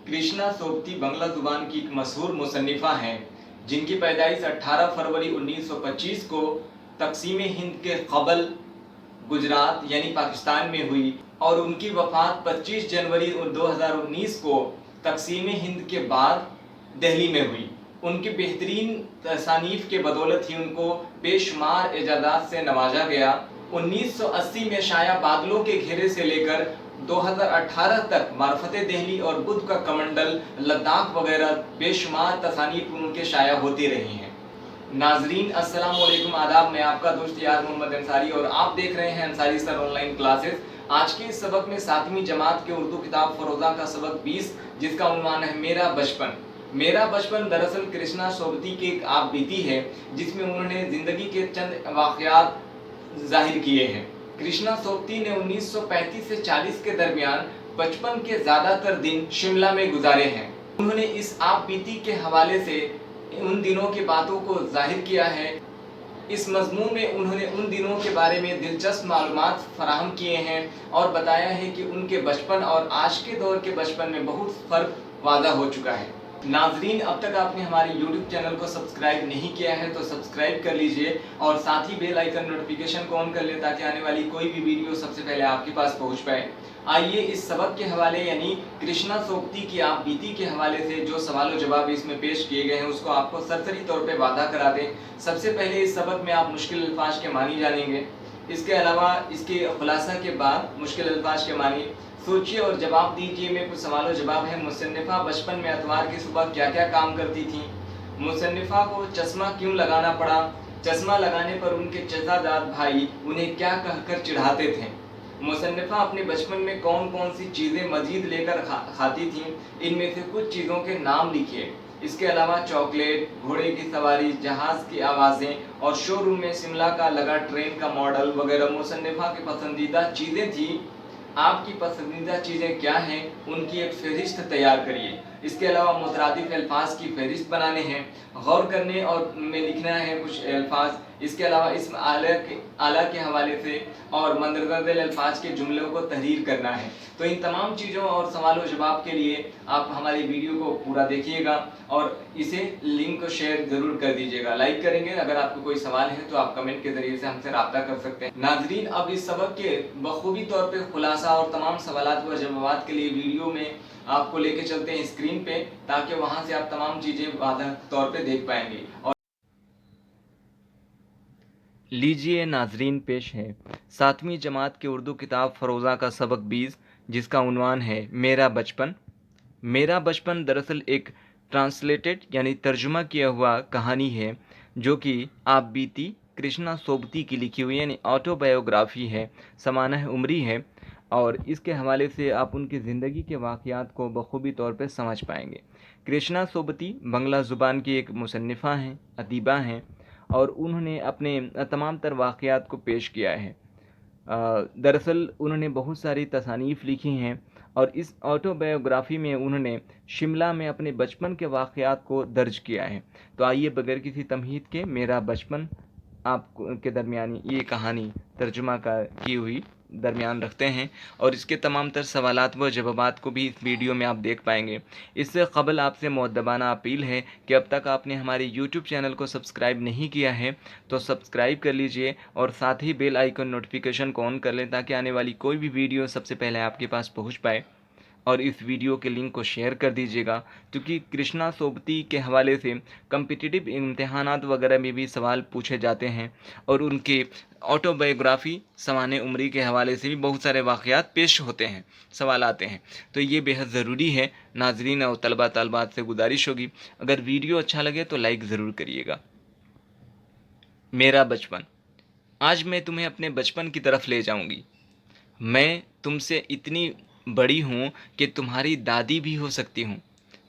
कृष्णा सोबती बांग्ला जुबान की एक मशहूर मुसन्निफ़ा हैं जिनकी पैदाइश 18 फरवरी 1925 को तक़सीम हिंद के क़बल गुजरात यानी पाकिस्तान में हुई और उनकी वफ़ात 25 जनवरी 2019 को तक़सीम हिंद के बाद दिल्ली में हुई। उनकी बेहतरीन तसानीफ़ के बदौलत ही उनको बेशुमार एजाज़ात से नवाजा गया। 1980 में शाया बादलों के घेरे से लेकर 2018 तक मार्फत दिल्ली और बुद्ध का कमंडल, लद्दाख वगैरह बेशुमार तसानीफ उनके शाया होती रही हैं। नाजरीन अस्सलाम वालेकुम, आदाब। मैं आपका दोस्त यार मोहम्मद अंसारी और आप देख रहे हैं अंसारी सर ऑनलाइन क्लासेस। आज के इस सबक में 7वीं जमात के उर्दू किताब फरोज़ा का सबक 20, जिसका उन्वान है मेरा बचपन। मेरा बचपन दरअसल कृष्णा सोबती की एक आप बीती है जिसमें उन्होंने ज़िंदगी के चंद वाक़यात ज़ाहिर किए हैं। कृष्णा सोबती ने 1935 से 40 के दरमियान बचपन के ज़्यादातर दिन शिमला में गुजारे हैं। उन्होंने इस आप बीती के हवाले से उन दिनों की बातों को जाहिर किया है। इस मजमून में उन्होंने उन दिनों के बारे में दिलचस्प मालूमात फराहम किए हैं और बताया है कि उनके बचपन और आज के दौर के बचपन में बहुत फ़र्क वाज़ा हो चुका है। नाजरीन, अब तक आपने हमारे YouTube चैनल को सब्सक्राइब नहीं किया है तो सब्सक्राइब कर लीजिए और साथ ही बेल आइकन नोटिफिकेशन को ऑन कर लें ताकि आने वाली कोई भी वीडियो सबसे पहले आपके पास पहुंच पाए। आइए इस सबक के हवाले यानी कृष्णा सोबती की आप बीती के हवाले से जो सवाल जवाब इसमें पेश किए गए हैं उसको आपको सरसरी तौर पे वादा करा दें। सबसे पहले इस सबक में आप मुश्किल अल्फाज के मानी जानेंगे। इसके अलावा इसके खुलासा के बाद मुश्किल अल्फाज के मानी सोचिए और जवाब दीजिए में कुछ सवाल जवाब है। मुसन्निफ़ा बचपन में अतवार की सुबह क्या क्या काम करती थी? मुसन्निफ़ा को चश्मा क्यों लगाना पड़ा? चश्मा लगाने पर उनके चचाजाद भाई उन्हें क्या कहकर चिढ़ाते थे? मुसन्निफ़ा अपने बचपन में कौन कौन सी चीज़ें मजीद लेकर खाती थीं? इनमें से कुछ चीज़ों के नाम लिखिए। इसके अलावा चॉकलेट, घोड़े की सवारी, जहाज़ की आवाज़ें और शोरूम में शिमला का लगा ट्रेन का मॉडल वगैरह मुसन्निफ़ा की पसंदीदा चीज़ें थी। आपकी पसंदीदा चीज़ें क्या हैं उनकी एक फहरिस्त तैयार करिए। इसके अलावा मुतरादिफ अल्फाज की फहरिस्त बनाने हैं, गौर करने और में लिखना है कुछ अल्फाज। इसके अलावा इसम आला के हवाले से और मंदरज़ल अल्फाज के जुमलों को तहरीर करना है। तो इन तमाम चीज़ों और सवाल व जवाब के लिए आप हमारी वीडियो को पूरा देखिएगा और इसे लिंक को शेयर ज़रूर कर दीजिएगा, लाइक करेंगे। अगर आपको कोई सवाल है तो आप कमेंट के ज़रिए से हमसे रब्ता कर सकते हैं। नाजरीन, अब इस सबक के बखूबी तौर पर खुलासा और तमाम सवालात व जवाबात के लिए वीडियो में आपको लेके चलते हैं स्क्रीन पे, ताकि वहां से आप तमाम चीज़ें वाज़ह तौर पे देख पाएंगे। और लीजिए नाजरीन, पेश है 7वीं जमात की उर्दू किताब फरोज़ा का सबक 20, जिसका उन्वान है मेरा बचपन। मेरा बचपन दरअसल एक ट्रांसलेटेड यानी तर्जुमा किया हुआ कहानी है जो कि आप बीती कृष्णा सोबती की लिखी हुई यानी ऑटोबायोग्राफी है, समानह उम्री है और इसके हवाले से आप उनकी ज़िंदगी के वाक़यात को बखूबी तौर पर समझ पाएंगे। कृष्णा सोबती बांग्ला ज़ुबान की एक मुसन्निफ़ा हैं, अदीबा हैं और उन्होंने अपने तमाम तर वाक़यात को पेश किया है। दरअसल उन्होंने बहुत सारी तसानीफ़ लिखी हैं और इस ऑटोबायोग्राफ़ी में उन्होंने शिमला में अपने बचपन के वाक़यात को दर्ज किया है। तो आइए बगैर किसी तमहीद के मेरा बचपन आप के दरमियानी ये कहानी तर्जुमा की हुई दरमियान रखते हैं और इसके तमाम तर सवालात व जवाबात को भी इस वीडियो में आप देख पाएंगे। इससे क़बल आपसे मुअद्दबाना अपील है कि अब तक आपने हमारे YouTube चैनल को सब्सक्राइब नहीं किया है तो सब्सक्राइब कर लीजिए और साथ ही बेल आइकन नोटिफिकेशन को ऑन कर लें ताकि आने वाली कोई भी वीडियो सबसे पहले आपके पास पहुँच पाए। और इस वीडियो के लिंक को शेयर कर दीजिएगा क्योंकि कृष्णा सोबती के हवाले से कम्पिटिटिव इम्तहानात वगैरह में भी सवाल पूछे जाते हैं और उनके ऑटोबायोग्राफ़ी सवाने उम्री के हवाले से भी बहुत सारे वाक़यात पेश होते हैं, सवाल आते हैं। तो ये बेहद ज़रूरी है। नाजरीन और तलबा तलबात से गुजारिश होगी, अगर वीडियो अच्छा लगे तो लाइक ज़रूर करिएगा। मेरा बचपन। आज मैं तुम्हें अपने बचपन की तरफ ले जाऊंगी। मैं तुमसे इतनी बड़ी हूँ कि तुम्हारी दादी भी हो सकती हूँ,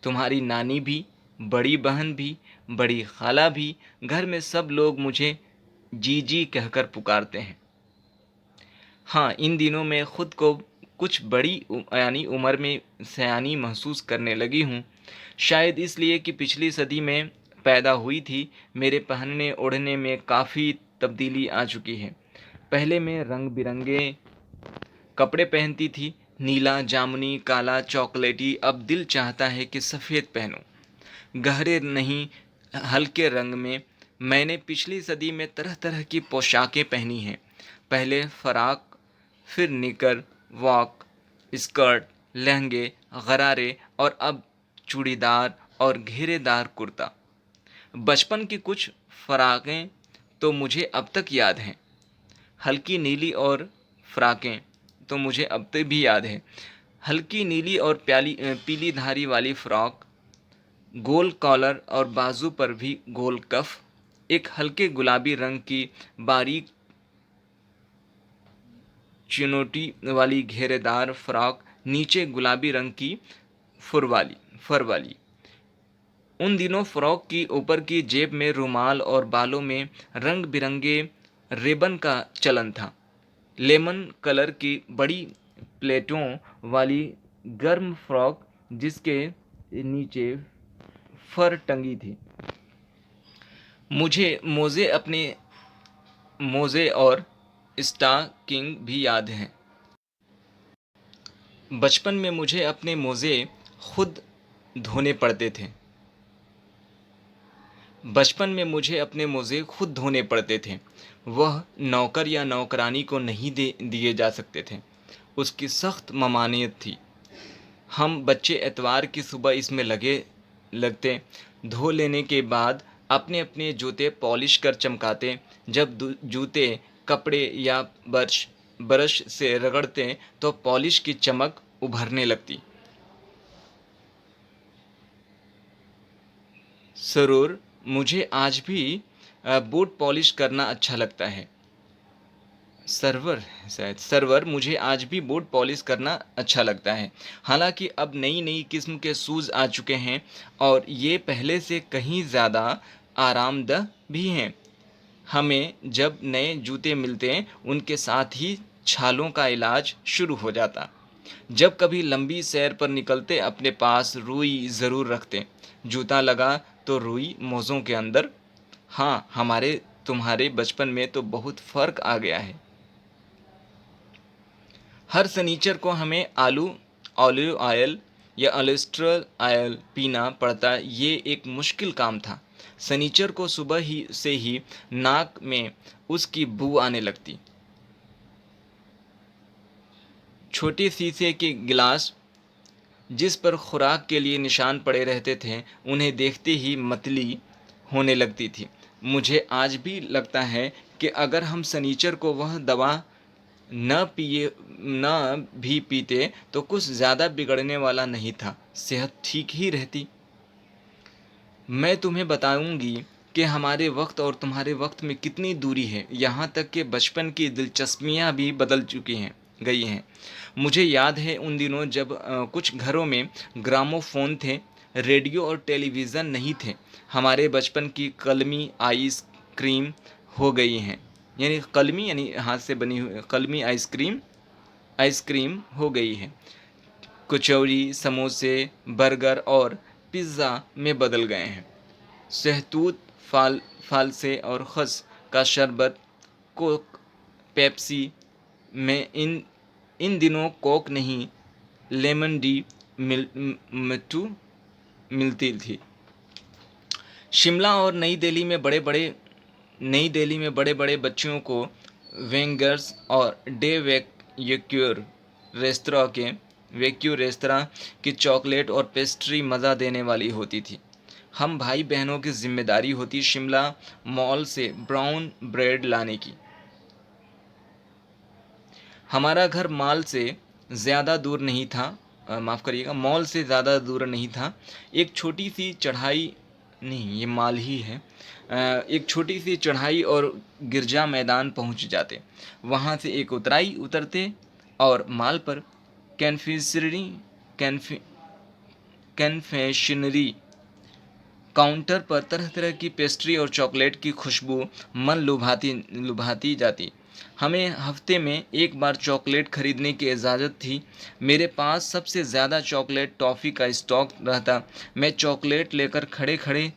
तुम्हारी नानी भी, बड़ी बहन भी, बड़ी खाला भी। घर में सब लोग मुझे जीजी कहकर पुकारते हैं। हाँ, इन दिनों मैं ख़ुद को कुछ बड़ी यानी उम्र में सयानी महसूस करने लगी हूँ, शायद इसलिए कि पिछली सदी में पैदा हुई थी। मेरे पहनने ओढ़ने में काफ़ी तब्दीली आ चुकी है। पहले मैं रंग बिरंगे कपड़े पहनती थी नीला, जामुनी, काला, चॉकलेटी, अब दिल चाहता है कि सफ़ेद पहनूं। गहरे नहीं, हल्के रंग में। मैंने पिछली सदी में तरह तरह की पोशाकें पहनी हैं। पहले फ़राक, फिर निकर, वॉक, स्कर्ट, लहंगे, गरारे और अब चूड़ीदार और घेरेदार कुर्ता। बचपन की कुछ फ़राकें तो मुझे अब तक याद हैं। हल्की नीली और फ़्राकें तो मुझे अब तक भी याद है। हल्की नीली और पीली धारी वाली फ़्रॉक, गोल कॉलर और बाजू पर भी गोल कफ, एक हल्के गुलाबी रंग की बारीक चिनोटी वाली घेरेदार फ्रॉक, नीचे गुलाबी रंग की फर वाली। उन दिनों फ्रॉक की ऊपर की जेब में रुमाल और बालों में रंग बिरंगे रिबन का चलन था। लेमन कलर की बड़ी प्लेटों वाली गर्म फ्रॉक जिसके नीचे फर टंगी थी। मुझे मोज़े और स्टॉकिंग भी याद हैं। बचपन में मुझे अपने मोज़े खुद धोने पड़ते थे। वह नौकर या नौकरानी को नहीं दिए जा सकते थे। उसकी सख्त ममानियत थी। हम बच्चे एतवार की सुबह इसमें लगते। धो लेने के बाद अपने अपने जूते पॉलिश कर चमकाते। जब जूते कपड़े या ब्रश से रगड़ते तो पॉलिश की चमक उभरने लगती। ज़रूर, मुझे आज भी बूट पॉलिश करना अच्छा लगता है। सरवर मुझे आज भी बूट पॉलिश करना अच्छा लगता है। हालांकि अब नई नई किस्म के शूज़ आ चुके हैं और ये पहले से कहीं ज़्यादा आरामदह भी हैं। हमें जब नए जूते मिलते उनके साथ ही छालों का इलाज शुरू हो जाता। जब कभी लंबी सैर पर निकलते अपने पास रुई ज़रूर रखते। जूता लगा तो रुई मोज़ों के अंदर। हाँ, तुम्हारे बचपन में तो बहुत फ़र्क आ गया है। हर सनीचर को हमें ऑलिव ऑयल या ऑलिस्टर ऑयल पीना पड़ता। ये एक मुश्किल काम था। सनीचर को सुबह से ही नाक में उसकी बू आने लगती। छोटे शीशे के गिलास जिस पर खुराक के लिए निशान पड़े रहते थे, उन्हें देखते ही मतली होने लगती थी। मुझे आज भी लगता है कि अगर हम सनीचर को वह दवा न भी पीते तो कुछ ज़्यादा बिगड़ने वाला नहीं था। सेहत ठीक ही रहती। मैं तुम्हें बताऊंगी कि हमारे वक्त और तुम्हारे वक्त में कितनी दूरी है। यहाँ तक कि बचपन की दिलचस्पियाँ भी बदल गई हैं। मुझे याद है उन दिनों जब कुछ घरों में ग्रामोफोन थे, रेडियो और टेलीविज़न नहीं थे। हमारे बचपन की कलमी आइसक्रीम हो गई हैं। यानी हाथ से बनी हुई कलमी आइसक्रीम हो गई है। कचौरी, समोसे, बर्गर और पिज़्ज़ा में बदल गए हैं। शहतूत, फालसे और खस का शरबत, कोक, पेप्सी में इन दिनों कोक नहीं, लेमन डी मिलती थी। शिमला और नई दिल्ली में बड़े बड़े बच्चों को वेंगर्स और वेक्यूर रेस्तरां की चॉकलेट और पेस्ट्री मज़ा देने वाली होती थी। हम भाई बहनों की जिम्मेदारी होती शिमला मॉल से ब्राउन ब्रेड लाने की। हमारा घर मॉल से ज़्यादा दूर नहीं था। एक छोटी सी चढ़ाई नहीं, ये माल ही है। एक छोटी सी चढ़ाई और गिरजा मैदान पहुंच जाते। वहां से एक उतराई उतरते और माल पर कन्फेक्शनरी काउंटर पर तरह तरह की पेस्ट्री और चॉकलेट की खुशबू मन लुभाती जाती। हमें हफ्ते में एक बार चॉकलेट खरीदने की इजाज़त थी। मेरे पास सबसे ज़्यादा चॉकलेट टॉफ़ी का स्टॉक रहता। मैं चॉकलेट लेकर खड़े खड़े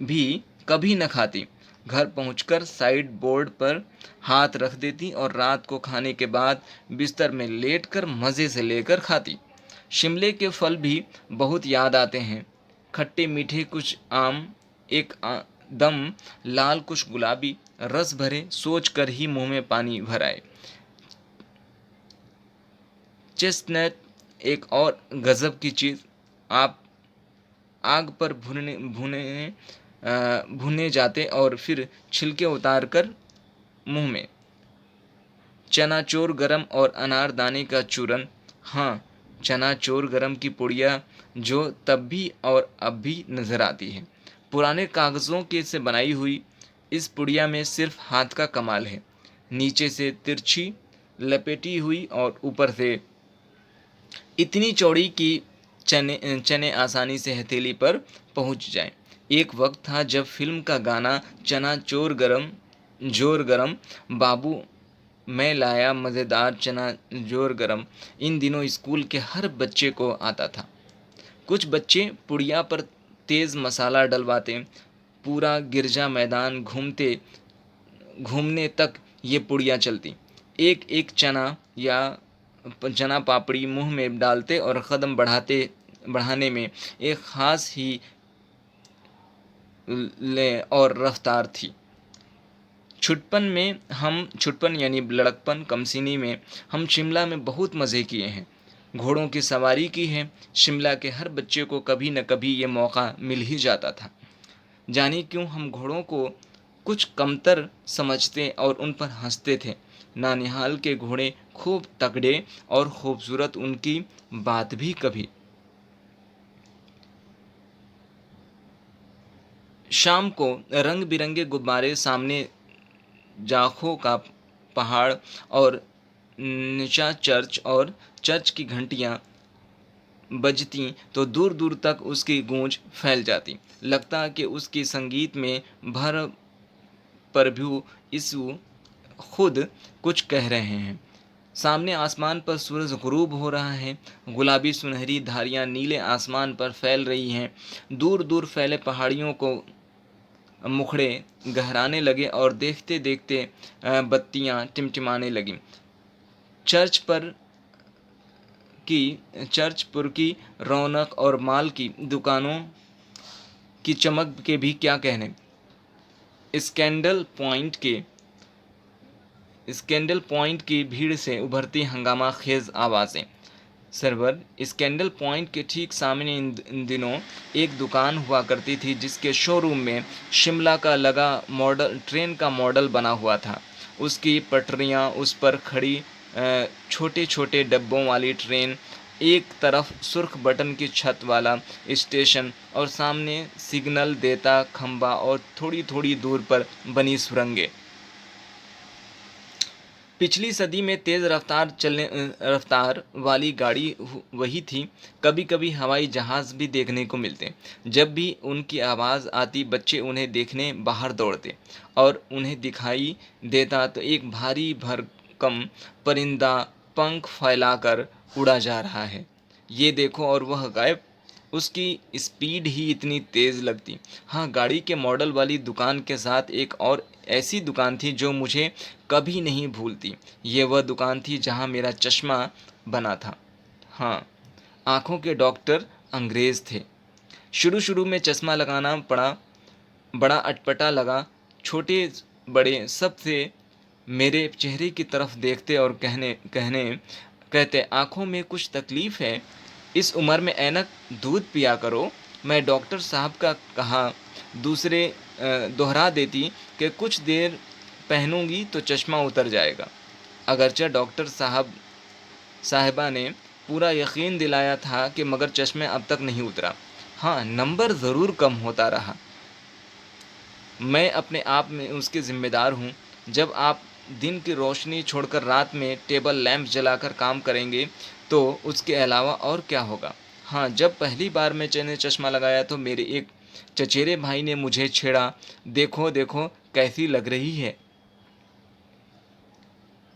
भी कभी न खाती। घर पहुंचकर साइड बोर्ड पर हाथ रख देती और रात को खाने के बाद बिस्तर में लेटकर मज़े से लेकर खाती। शिमले के फल भी बहुत याद आते हैं, खट्टे मीठे कुछ आम, एक दम लाल कुछ गुलाबी, रस भरे, सोच कर ही मुंह में पानी भर आए। चेस्टनट एक और गज़ब की चीज़, आप आग पर भुने जाते और फिर छिलके उतार कर मुंह में। चनाचोर गरम और अनारदाने का चूरन, हाँ, चनाचोर गरम की पुड़िया जो तब भी और अब भी नज़र आती है। पुराने कागज़ों के से बनाई हुई इस पुड़िया में सिर्फ हाथ का कमाल है, नीचे से तिरछी लपेटी हुई और ऊपर से इतनी चौड़ी कि चने आसानी से हथेली पर पहुंच जाएं। एक वक्त था जब फिल्म का गाना चना जोर गरम, बाबू मैं लाया मज़ेदार चना जोर गरम, इन दिनों स्कूल के हर बच्चे को आता था। कुछ बच्चे पुड़िया पर तेज़ मसाला डलवाते, पूरा गिरजा मैदान घूमने तक ये पुड़िया चलती। एक एक चना पापड़ी मुंह में डालते और कदम बढ़ाने में एक ख़ास ही ले और रफ्तार थी। छुटपन यानी लड़कपन कमसिनी में हम शिमला में बहुत मज़े किए हैं, घोड़ों की सवारी की है। शिमला के हर बच्चे को कभी न कभी ये मौका मिल ही जाता था। जाने क्यों हम घोड़ों को कुछ कमतर समझते और उन पर हंसते थे। नानिहाल के घोड़े खूब तगड़े और खूबसूरत, उनकी बात भी कभी। शाम को रंग बिरंगे गुब्बारे सामने, जाखों का पहाड़ और निचा चर्च, और चर्च की घंटियां बजती तो दूर दूर तक उसकी गूंज फैल जाती। लगता कि उसकी संगीत में भर प्रभु यीशु खुद कुछ कह रहे हैं। सामने आसमान पर सूरज गुरूब हो रहा है, गुलाबी सुनहरी धारियां नीले आसमान पर फैल रही हैं। दूर दूर फैले पहाड़ियों को मुखड़े गहराने लगे और देखते देखते बत्तियां टिमटिमाने लगीं। चर्चपुर की रौनक और माल की दुकानों की चमक के भी क्या कहने। स्कैंडल पॉइंट की भीड़ से उभरती हंगामा खेज आवाज़ें। सरवर, स्कैंडल पॉइंट के ठीक सामने इन दिनों एक दुकान हुआ करती थी जिसके शोरूम में शिमला का लगा ट्रेन का मॉडल बना हुआ था। उसकी पटरियां, उस पर खड़ी छोटे छोटे डब्बों वाली ट्रेन, एक तरफ सुर्ख बटन की छत वाला स्टेशन और सामने सिग्नल देता खंबा और थोड़ी थोड़ी दूर पर बनी सुरंगें। पिछली सदी में तेज़ रफ्तार वाली गाड़ी वही थी। कभी कभी हवाई जहाज़ भी देखने को मिलते। जब भी उनकी आवाज़ आती बच्चे उन्हें देखने बाहर दौड़ते और उन्हें दिखाई देता तो एक भारी भरकम परिंदा पंख फैलाकर उड़ा जा रहा है, ये देखो, और वह गायब। उसकी स्पीड ही इतनी तेज़ लगती। हाँ, गाड़ी के मॉडल वाली दुकान के साथ एक और ऐसी दुकान थी जो मुझे कभी नहीं भूलती। ये वह दुकान थी जहाँ मेरा चश्मा बना था। हाँ, आँखों के डॉक्टर अंग्रेज़ थे। शुरू शुरू में चश्मा लगाना बड़ा अटपटा लगा। छोटे बड़े सब से मेरे चेहरे की तरफ देखते और कहते आँखों में कुछ तकलीफ़ है, इस उम्र में ऐनक दूध पिया करो। मैं डॉक्टर साहब का कहा दोहरा देती कि कुछ देर पहनूंगी तो चश्मा उतर जाएगा। अगरचे डॉक्टर साहिबा ने पूरा यकीन दिलाया था कि मगर चश्मे अब तक नहीं उतरा। हाँ, नंबर ज़रूर कम होता रहा। मैं अपने आप में उसके ज़िम्मेदार हूँ। जब आप दिन की रोशनी छोड़कर रात में टेबल लैंप जलाकर काम करेंगे तो उसके अलावा और क्या होगा। हाँ, जब पहली बार मैंने चश्मा लगाया तो मेरे एक चचेरे भाई ने मुझे छेड़ा, देखो देखो कैसी लग रही है।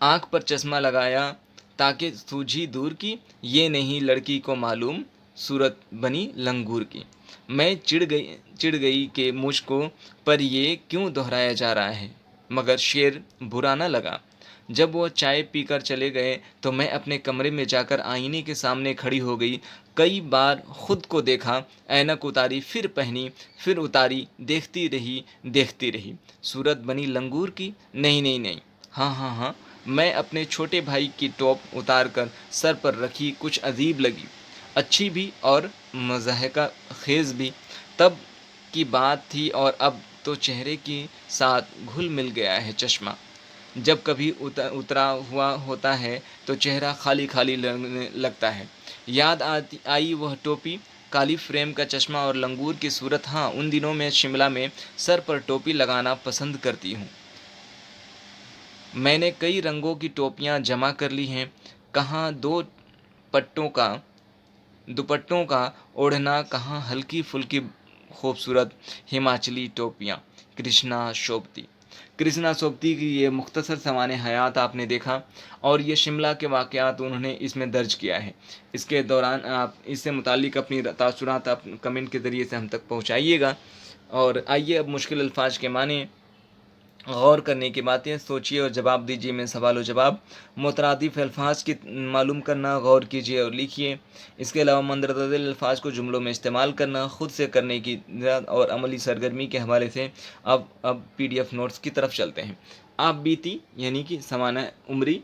आँख पर चश्मा लगाया ताकि सूझी दूर की, ये नहीं लड़की को मालूम सूरत बनी लंगूर की। मैं चिढ़ गई कि मुझको पर ये क्यों दोहराया जा रहा है, मगर शेर बुरा न लगा। जब वो चाय पीकर चले गए तो मैं अपने कमरे में जाकर आईने के सामने खड़ी हो गई। कई बार खुद को देखा, ऐनक उतारी, फिर पहनी, फिर उतारी, देखती रही। सूरत बनी लंगूर की? नहीं नहीं नहीं। हाँ हाँ हाँ। मैं अपने छोटे भाई की टोप उतार कर सर पर रखी, कुछ अजीब लगी, अच्छी भी और मज़ाहिका खेज़ भी। तब की बात थी और अब तो चेहरे के साथ घुल मिल गया है चश्मा। जब कभी उतरा हुआ होता है तो चेहरा खाली खाली लगने लगता है। याद आई वह टोपी, काली फ्रेम का चश्मा और लंगूर की सूरत। हाँ, उन दिनों में शिमला में सर पर टोपी लगाना पसंद करती हूँ। मैंने कई रंगों की टोपियाँ जमा कर ली हैं। कहाँ दो पट्टों का दुपट्टों का ओढ़ना, कहाँ हल्की फुल्की खूबसूरत हिमाचली टोपियाँ। कृष्णा सोबती की ये मुख्तसर सवाने हयात आपने देखा, और ये शिमला के वाक़यात उन्होंने इसमें दर्ज किया है। इसके दौरान आप इससे मुतालिक अपनी तासुरात आप कमेंट के ज़रिए से हम तक पहुँचाइएगा। और आइए अब मुश्किल अल्फाज के माने गौर करने की बातें सोचिए और जवाब दीजिए में सवाल और जवाब। मुतरादिफ अल्फाज की मालूम करना, गौर कीजिए और लिखिए। इसके अलावा मंदरदल अल्फाज को जुमलों में इस्तेमाल करना, खुद से करने की और अमली सरगर्मी के हवाले से अब PDF नोट्स की तरफ चलते हैं। आप बीती यानी कि समाना उम्री,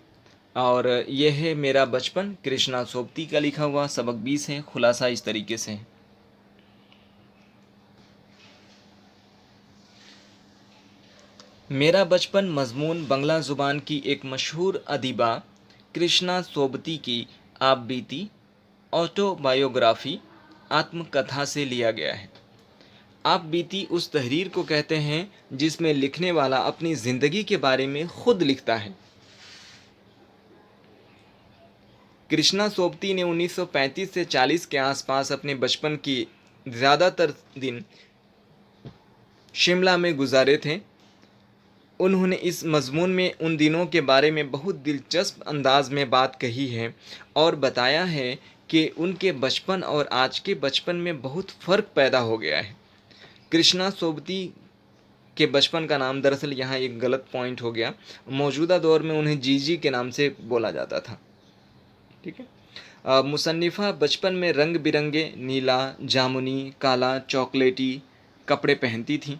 और यह है मेरा बचपन, कृष्णा सोबती का लिखा हुआ। सबक 20 है। खुलासा इस तरीके से है। मेरा बचपन मज़मून बंगला ज़ुबान की एक मशहूर अदीबा कृष्णा सोबती की आप बीती ऑटोबायोग्राफी आत्मकथा से लिया गया है। आप बीती उस तहरीर को कहते हैं जिसमें लिखने वाला अपनी ज़िंदगी के बारे में खुद लिखता है। कृष्णा सोबती ने 1935 से 40 के आसपास अपने बचपन की ज़्यादातर दिन शिमला में गुजारे थे। उन्होंने इस मज़मून में उन दिनों के बारे में बहुत दिलचस्प अंदाज में बात कही है और बताया है कि उनके बचपन और आज के बचपन में बहुत फ़र्क पैदा हो गया है। कृष्णा सोबती के बचपन का नाम दरअसल यहाँ एक गलत पॉइंट हो गया। मौजूदा दौर में उन्हें जीजी के नाम से बोला जाता था। ठीक है। मुसन्निफ़ा बचपन में रंग बिरंगे नीला, जामुनी, काला, चॉकलेटी कपड़े पहनती थीं।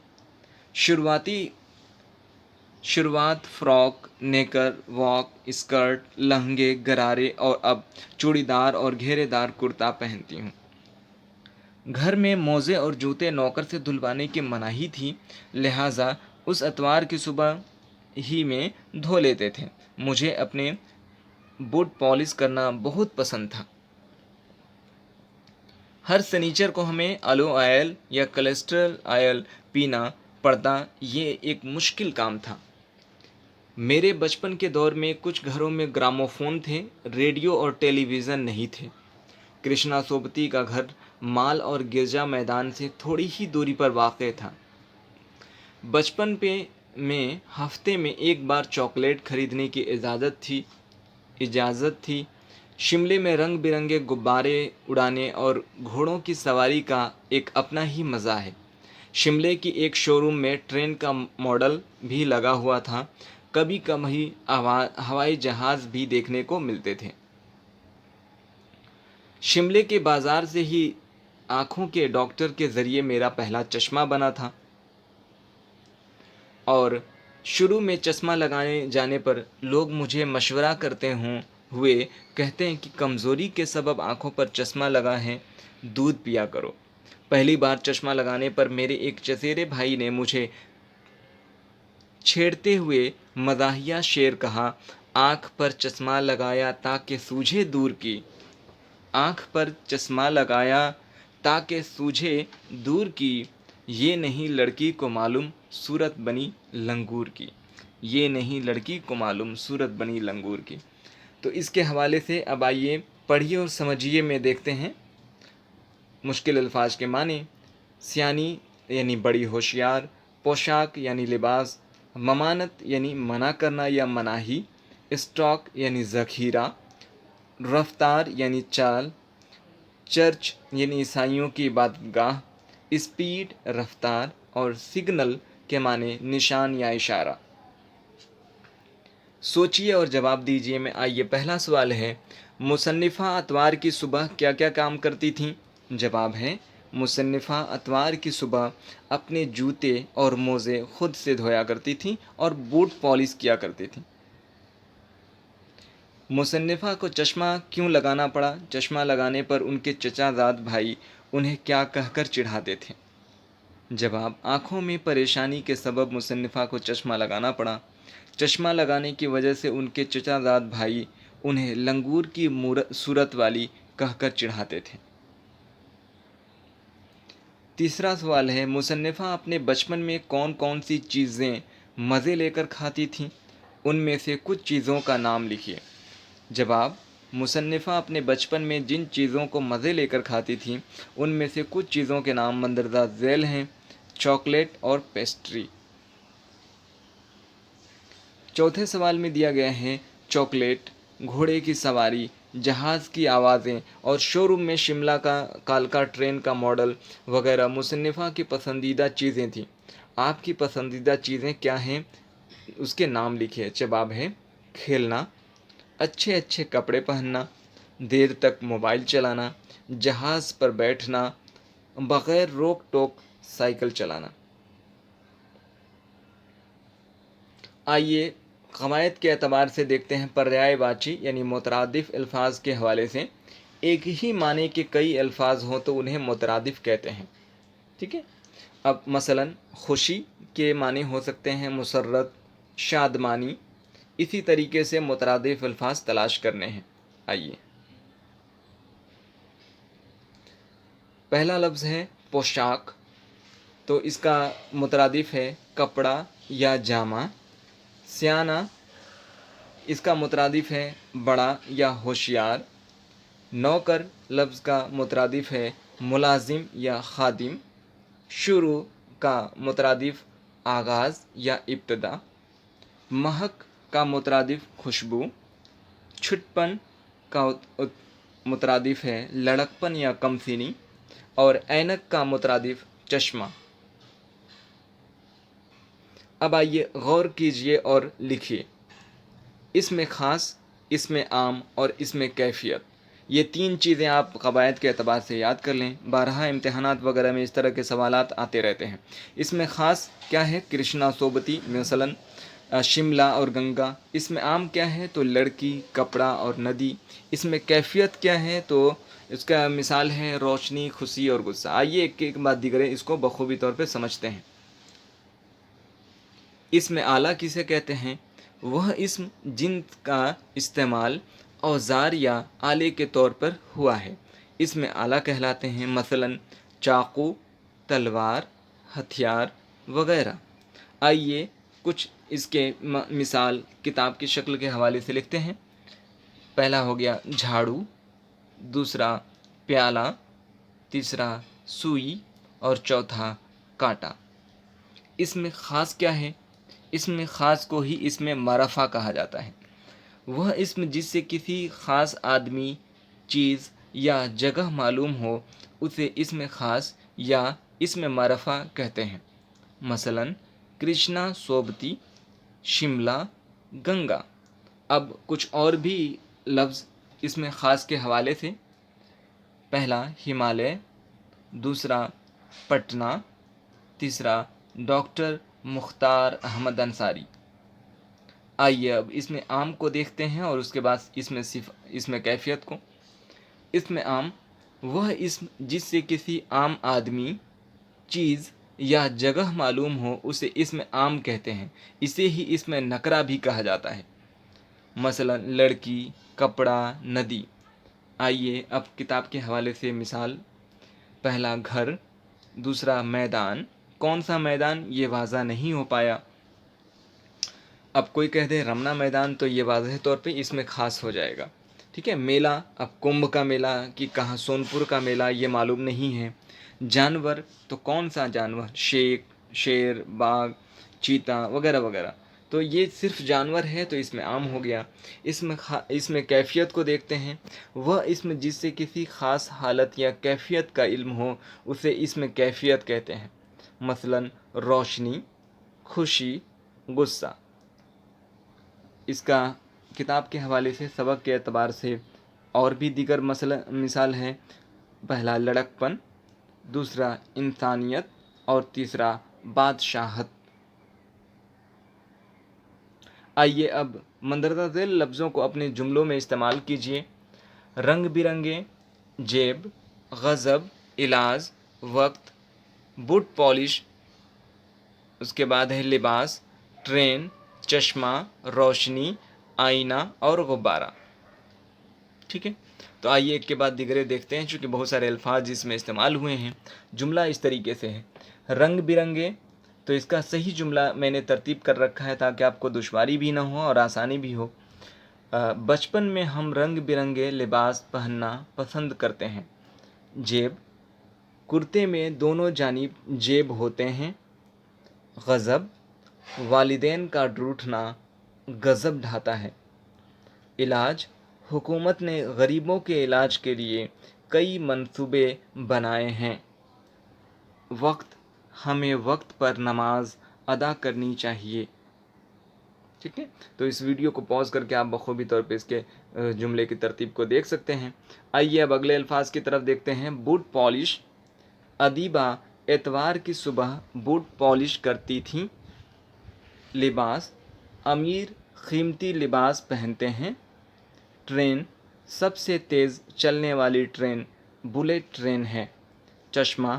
शुरुआत फ्रॉक, नेकर, वॉक, स्कर्ट, लहंगे, गरारे और अब चूड़ीदार और घेरेदार कुर्ता पहनती हूँ। घर में मोज़े और जूते नौकर से धुलवाने की मनाही थी, लिहाजा उस अतवार की सुबह ही में धो लेते थे। मुझे अपने बूट पॉलिश करना बहुत पसंद था। हर सनीचर को हमें ऑलिव ऑयल या कोलेस्ट्रॉल ऑयल पीना पड़ता। ये एक मुश्किल काम था। मेरे बचपन के दौर में कुछ घरों में ग्रामोफोन थे, रेडियो और टेलीविज़न नहीं थे। कृष्णा सोबती का घर माल और गिरजा मैदान से थोड़ी ही दूरी पर वाक़ था। बचपन में हफ्ते में एक बार चॉकलेट खरीदने की इजाज़त थी। शिमले में रंग बिरंगे गुब्बारे उड़ाने और घोड़ों की सवारी का एक अपना ही मज़ा है। शिमले की एक शोरूम में ट्रेन का मॉडल भी लगा हुआ था। कभी कभी हवाई जहाज़ भी देखने को मिलते थे। शिमले के बाज़ार से ही आँखों के डॉक्टर के ज़रिए मेरा पहला चश्मा बना था, और शुरू में चश्मा लगाने जाने पर लोग मुझे मशवरा करते हुए कहते हैं कि कमज़ोरी के सबब आँखों पर चश्मा लगा है, दूध पिया करो। पहली बार चश्मा लगाने पर मेरे एक चचेरे भाई ने मुझे छेड़ते हुए मज़ाहिया शेर कहा, आँख पर चश्मा लगाया ताकि सूझे दूर की, आँख पर चश्मा लगाया ताकि सूझे दूर की, ये नहीं लड़की को मालूम सूरत बनी लंगूर की, ये नहीं लड़की को मालूम सूरत बनी लंगूर की। तो इसके हवाले से अब आइए पढ़िए और समझिए में देखते हैं मुश्किल अल्फाज के माने। सियानी यानी बड़ी होशियार, पोशाक यानी लिबास, ममानत यानी मना करना या मनाही, स्टॉक यानी ज़ख़ीरा, रफ्तार यानी चाल, चर्च यानी ईसाइयों की इबादतगाह, स्पीड रफ्तार और सिग्नल के माने निशान या इशारा। सोचिए और जवाब दीजिए में। आइए पहला सवाल है, मुसन्निफ़ा अतवार की सुबह क्या क्या काम करती थीं? जवाब है, मुसन्निफ़ा अतवार की सुबह अपने जूते और मोज़े खुद से धोया करती थीं और बूट पॉलिश किया करती थीं। मुसन्निफ़ा को चश्मा क्यों लगाना पड़ा? चश्मा लगाने पर उनके चचाजाद भाई उन्हें क्या कहकर चिढ़ाते थे? जवाब, आँखों में परेशानी के सबब मुसन्निफ़ा को चश्मा लगाना पड़ा। चश्मा लगाने की वजह से उनके चचाजाद भाई उन्हें लंगूर की सूरत वाली कहकर चिढ़ाते थे। तीसरा सवाल है, मुसन्निफ़ा अपने बचपन में कौन कौन सी चीज़ें मज़े लेकर खाती थीं? उनमें से कुछ चीज़ों का नाम लिखिए। जवाब, मुसन्निफ़ा अपने बचपन में जिन चीज़ों को मज़े लेकर खाती थीं उनमें से कुछ चीज़ों के नाम मंदरजा झैल हैं, चॉकलेट और पेस्ट्री। चौथे सवाल में दिया गया है, चॉकलेट, घोड़े की सवारी, जहाज़ की आवाज़ें और शोरूम में शिमला का कालका ट्रेन का मॉडल वगैरह मुसन्निफ़ा की पसंदीदा चीज़ें थीं। आपकी पसंदीदा चीज़ें क्या हैं? उसके नाम लिखिए। जवाब है, खेलना, अच्छे अच्छे कपड़े पहनना, देर तक मोबाइल चलाना, जहाज़ पर बैठना, बग़ैर रोक टोक साइकिल चलाना। आइए क़वायद के एतबार से देखते हैं। पर्यायवाची यानी मुतरादिफ़ अल्फाज के हवाले से, एक ही माने के कई अल्फाज हों तो उन्हें मुतरादिफ़ कहते हैं। ठीक है। अब मसलन खुशी के माने हो सकते हैं मुसर्रत, शादमानी। इसी तरीके से मुतरादिफ़ अल्फाज तलाश करने हैं। आइए, पहला लफ्ज़ है पोशाक, तो इसका मुतरादिफ़ है कपड़ा या जामा। सियाना, इसका मुतरादिफ़ है बड़ा या होशियार। नौकर लफ्ज़ का मुतरादिफ़ है मुलाजिम या खादिम। शुरू का मुतरादिफ़ आगाज़ या इब्तिदा। महक का मुतरादिफ़ खुशबू। छुटपन का मुतरादिफ़ है लड़कपन या कमसिनी। और ऐनक का मुतरादिफ़ चश्मा। अब आइए गौर कीजिए और लिखिए। इसमें ख़ास, इसमें आम और इसमें कैफियत, ये तीन चीज़ें आप क़वायद के एतबार से याद कर लें। बारहा इम्तहानात वगैरह में इस तरह के सवालात आते रहते हैं। इसमें ख़ास क्या है? कृष्णा सोबती मसलन शिमला और गंगा। इसमें आम क्या है? तो लड़की, कपड़ा और नदी। इसमें कैफियत क्या है? तो इसका मिसाल है रोशनी, खुशी और गुस्सा। आइए एक एक बात दिगरें इसको बखूबी तौर पे समझते हैं। इसमें आला किसे कहते हैं? वह इस्म जिनका इस्तेमाल औज़ार या आले के तौर पर हुआ है, इसमें आला कहलाते हैं। मसलन चाकू, तलवार, हथियार वगैरह। आइए कुछ इसके मिसाल किताब की शक्ल के हवाले से लिखते हैं। पहला हो गया झाड़ू, दूसरा प्याला, तीसरा सुई और चौथा कांटा। इसमें ख़ास क्या है? इसमें ख़ास को ही इसमें मारफा कहा जाता है। वह इसम जिससे किसी ख़ास आदमी, चीज़ या जगह मालूम हो उसे इसमें ख़ास या इसमें मारफा कहते हैं। मसलन कृष्णा सोबती, शिमला, गंगा। अब कुछ और भी लफ्ज़ इसमें ख़ास के हवाले से। पहला हिमालय, दूसरा पटना, तीसरा डॉक्टर मुख्तार अहमद अंसारी। आइए अब इसमें आम को देखते हैं और उसके बाद इसमें कैफियत को। इसमें आम वह इसम जिससे किसी आम आदमी, चीज़ या जगह मालूम हो उसे इसमें आम कहते हैं। इसे ही इसमें नकरा भी कहा जाता है। मसलन लड़की, कपड़ा, नदी। आइए अब किताब के हवाले से मिसाल। पहला घर, दूसरा मैदान। कौन सा मैदान? ये वाज़ा नहीं हो पाया। अब कोई कह दे रमना मैदान तो ये वाज़ह तौर पे इसमें ख़ास हो जाएगा। ठीक है। मेला, अब कुंभ का मेला कि कहाँ सोनपुर का मेला ये मालूम नहीं है। जानवर, तो कौन सा जानवर? शेर, बाघ, चीता वगैरह वगैरह। تو یہ صرف جانور ہے تو اس میں عام ہو گیا۔ اس میں کیفیت کو دیکھتے ہیں، وہ اسم جس سے کسی خاص حالت یا کیفیت کا علم ہو اسے اسم کیفیت کہتے ہیں، مثلا روشنی، خوشی، غصہ۔ اس کا کتاب کے حوالے سے سبق کے اعتبار سے اور بھی دیگر مثال ہے۔ پہلا لڑکپن، دوسرا انسانیت اور تیسرا بادشاہت۔ آئیے اب مندرجہ ذیل لفظوں کو اپنے جملوں میں استعمال کیجیے۔ رنگ برنگے، جیب، غضب، علاج، وقت، بوٹ پالش، اس کے بعد ہے لباس، ٹرین، چشمہ، روشنی، آئینہ اور غبارہ۔ ٹھیک ہے، تو آئیے ایک کے بعد دیگرے دیکھتے ہیں، چونکہ بہت سارے الفاظ اس میں استعمال ہوئے ہیں۔ جملہ اس طریقے سے ہے، رنگ برنگے، تو اس کا صحیح جملہ میں نے ترتیب کر رکھا ہے تاکہ آپ کو دشواری بھی نہ ہو اور آسانی بھی ہو۔ بچپن میں ہم رنگ برنگے لباس پہننا پسند کرتے ہیں۔ جیب، کرتے میں دونوں جانب جیب ہوتے ہیں۔ غضب، والدین کا روٹھنا غضب ڈھاتا ہے۔ علاج، حکومت نے غریبوں کے علاج کے لیے کئی منصوبے بنائے ہیں۔ وقت، ہمیں وقت پر نماز ادا کرنی چاہیے۔ ٹھیک ہے، تو اس ویڈیو کو پاز کر کے آپ بخوبی طور پہ اس کے جملے کی ترتیب کو دیکھ سکتے ہیں۔ آئیے اب اگلے الفاظ کی طرف دیکھتے ہیں۔ بوٹ پالش، ادیبہ اتوار کی صبح بوٹ پالش کرتی تھیں۔ لباس، امیر قیمتی لباس پہنتے ہیں۔ ٹرین، سب سے تیز چلنے والی ٹرین بلیٹ ٹرین ہے۔ چشمہ،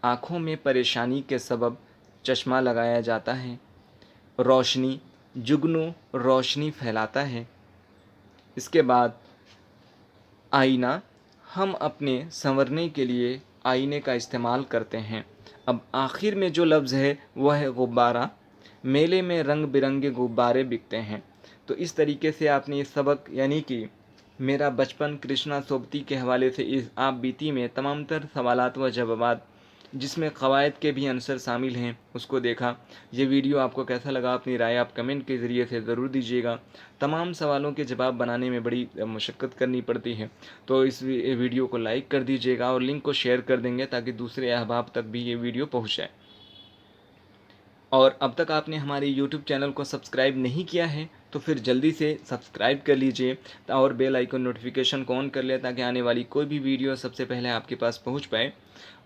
آنکھوں میں پریشانی کے سبب چشمہ لگایا جاتا ہے۔ روشنی، جگنو روشنی پھیلاتا ہے۔ اس کے بعد آئینہ، ہم اپنے سنورنے کے لیے آئینے کا استعمال کرتے ہیں۔ اب آخر میں جو لفظ ہے وہ ہے غبارہ، میلے میں رنگ برنگے غبارے بکتے ہیں۔ تو اس طریقے سے آپ نے یہ سبق یعنی کہ میرا بچپن کرشنا سوبتی کے حوالے سے اس آپ بیتی میں تمام تر سوالات و جوابات جس میں قواعد کے بھی عنصر شامل ہیں اس کو دیکھا۔ یہ ویڈیو آپ کو کیسا لگا اپنی رائے آپ کمنٹ کے ذریعے سے ضرور دیجیے گا۔ تمام سوالوں کے جواب بنانے میں بڑی مشقت کرنی پڑتی ہے، تو اس ویڈیو کو لائک کر دیجیے گا اور لنک کو شیئر کر دیں گے تاکہ دوسرے احباب تک بھی یہ ویڈیو پہنچ جائے۔ اور اب تک آپ نے ہمارے یوٹیوب چینل کو سبسکرائب نہیں کیا ہے تو پھر جلدی سے سبسکرائب کر لیجئے اور بیل آئیکن نوٹیفیکیشن کو آن کر لیں تاکہ آنے والی کوئی بھی ویڈیو سب سے پہلے آپ کے پاس پہنچ پائے۔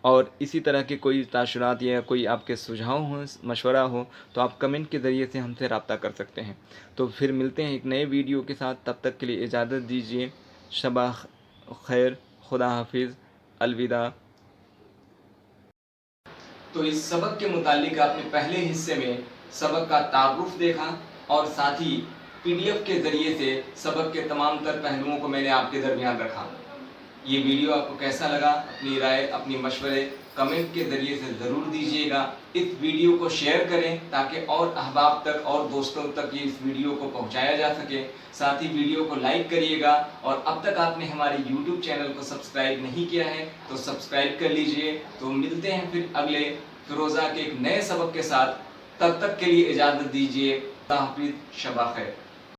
اور اسی طرح کے کوئی تاثرات یا کوئی آپ کے سجھاؤ ہوں، مشورہ ہو تو آپ کمنٹ کے ذریعے سے ہم سے رابطہ کر سکتے ہیں۔ تو پھر ملتے ہیں ایک نئے ویڈیو کے ساتھ، تب تک کے لیے اجازت دیجیے۔ شبہ خیر، خدا حافظ، الوداع۔ تو اس سبق کے متعلق آپ نے پہلے حصے میں سبق کا تعارف دیکھا اور ساتھ ہی PDF کے ذریعے سے سبق کے تمام تر پہلوؤں کو میں نے آپ کے درمیان رکھا۔ یہ ویڈیو آپ کو کیسا لگا؟ اپنی رائے، اپنی مشورے کمنٹ کے ذریعے سے ضرور دیجیے گا۔ اس ویڈیو کو شیئر کریں تاکہ اور احباب تک اور دوستوں تک یہ اس ویڈیو کو پہنچایا جا سکے۔ ساتھ ہی ویڈیو کو لائک کریے گا اور اب تک آپ نے ہمارے YouTube چینل کو سبسکرائب نہیں کیا ہے تو سبسکرائب کر لیجئے۔ تو ملتے ہیں پھر اگلے فیروزہ کے ایک نئے سبق کے ساتھ، تب تک کے لیے اجازت دیجیے۔ خدا حافظ، شب خیر۔